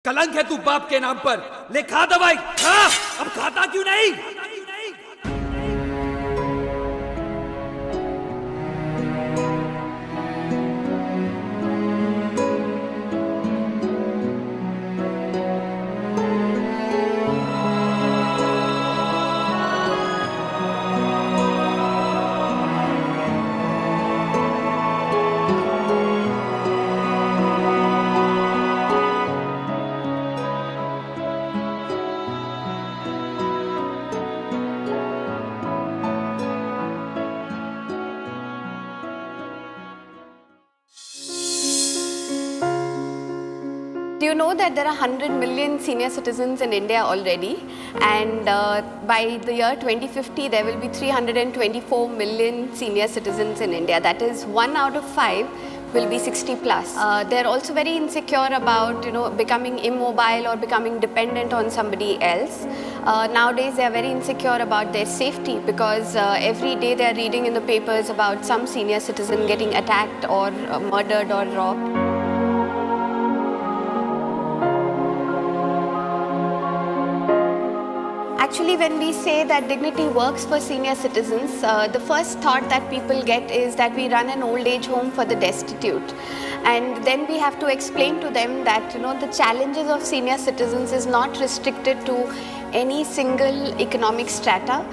कलंक है तू बाप के नाम पर। ले खा दवाई खा। अब खाता क्यों नहीं? Do you know that there are 100 million senior citizens in India already, and by the year 2050 there will be 324 million senior citizens in India. That is 1 out of 5 will be 60 plus. They're also very insecure about becoming immobile or becoming dependent on somebody else. Nowadays they are very insecure about their safety because every day they are reading in the papers about some senior citizen getting attacked or murdered or robbed. Actually, when we say that dignity works for senior citizens, the first thought that people get is that we run an old age home for the destitute. And then we have to explain to them that the challenges of senior citizens is not restricted to any single economic strata.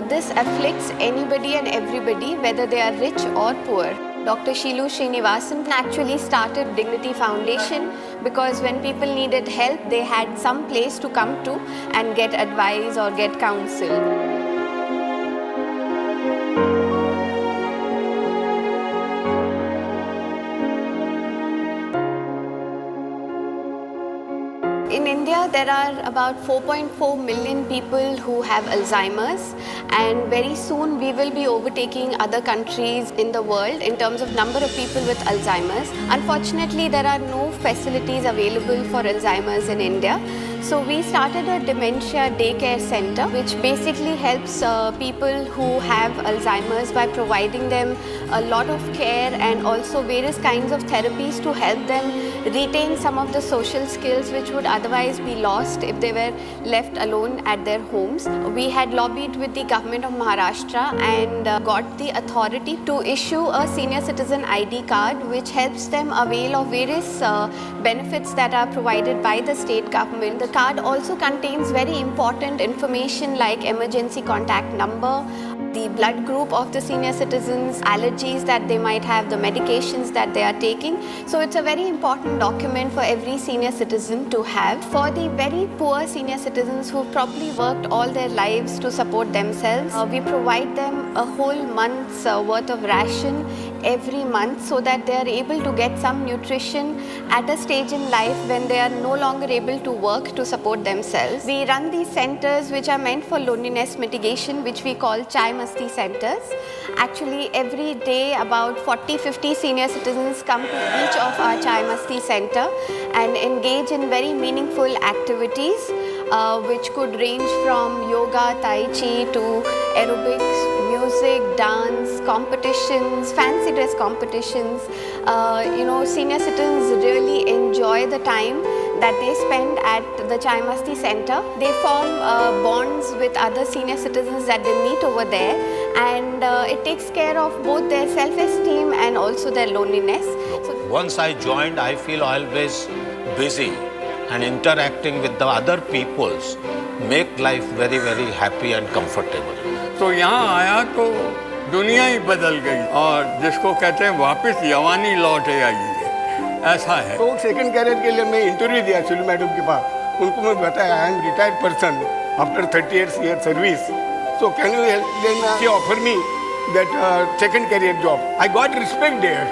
This afflicts anybody and everybody, whether they are rich or poor. Dr. Sheelu Srinivasan actually started Dignity Foundation because when people needed help, they had some place to come to and get advice or get counsel. In India, there are about 4.4 million people who have Alzheimer's, and very soon we will be overtaking other countries in the world in terms of number of people with Alzheimer's. Unfortunately, there are no facilities available for Alzheimer's in India. So we started a dementia daycare center which basically helps people who have Alzheimer's by providing them a lot of care and also various kinds of therapies to help them retain some of the social skills which would otherwise be lost if they were left alone at their homes. We had lobbied with the government of Maharashtra and got the authority to issue a senior citizen ID card which helps them avail of various benefits that are provided by the state government. The card also contains very important information like emergency contact number, the blood group of the senior citizens, allergies that they might have, the medications that they are taking. So it's a very important document for every senior citizen to have. For the very poor senior citizens who probably worked all their lives to support themselves, we provide them a whole month's worth of ration every month so that they are able to get some nutrition at a stage in life when they are no longer able to work to support themselves. We run these centers which are meant for loneliness mitigation, which we call Chai Masti centers. Actually, every day about 40-50 senior citizens come to each of our Chai Masti center and engage in very meaningful activities which could range from yoga, tai chi to aerobics, music, dance, competitions, fancy dress competitions. Senior citizens really enjoy the time that they spend at the Chai Masti center. They form bonds with other senior citizens that they meet over there, and it takes care of both their self-esteem and also their loneliness. Once I joined, I feel always busy, and interacting with the other peoples make life very, very happy and comfortable. तो यहाँ आया तो दुनिया ही बदल गई और जिसको कहते हैं वापस जवानी लौटे आई है, ऐसा है। तो सेकंड कैरियर के लिए मैं इंटरव्यू दिया सुलू मैडम के पास। उनको मैं बताया I am retired person after 30 years service, so can you help then she offer me that second career job. I got respect there,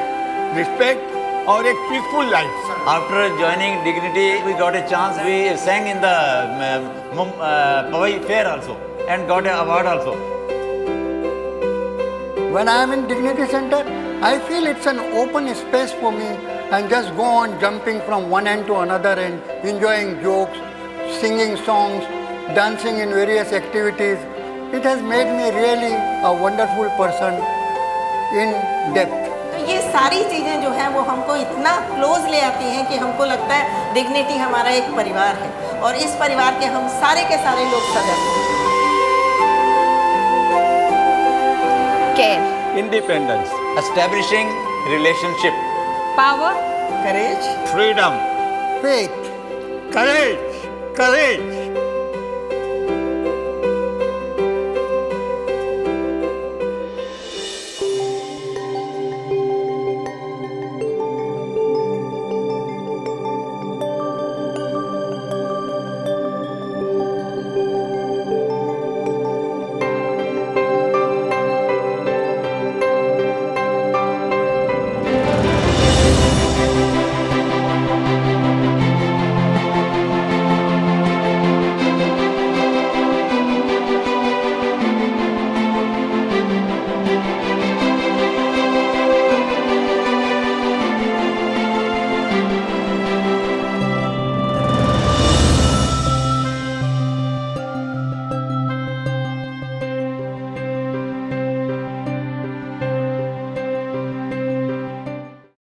respect और एक peaceful life. After joining Dignity, we got a chance. We sang in the Powai Fair also and got an award also. When I am in Dignity Center, I feel it's an open space for me and just go on jumping from one end to another and enjoying jokes, singing songs, dancing in various activities. It has made me really a wonderful person in depth. ये सारी चीज़ें जो हैं वो हमको इतना close ले आती हैं कि हमको लगता है डिग्निटी हमारा एक परिवार है और इस परिवार के हम सारे के सारे लोग सदस्य हैं। Care. Independence. Establishing relationship. Power. करेज, Freedom. faith, करेज, करेज,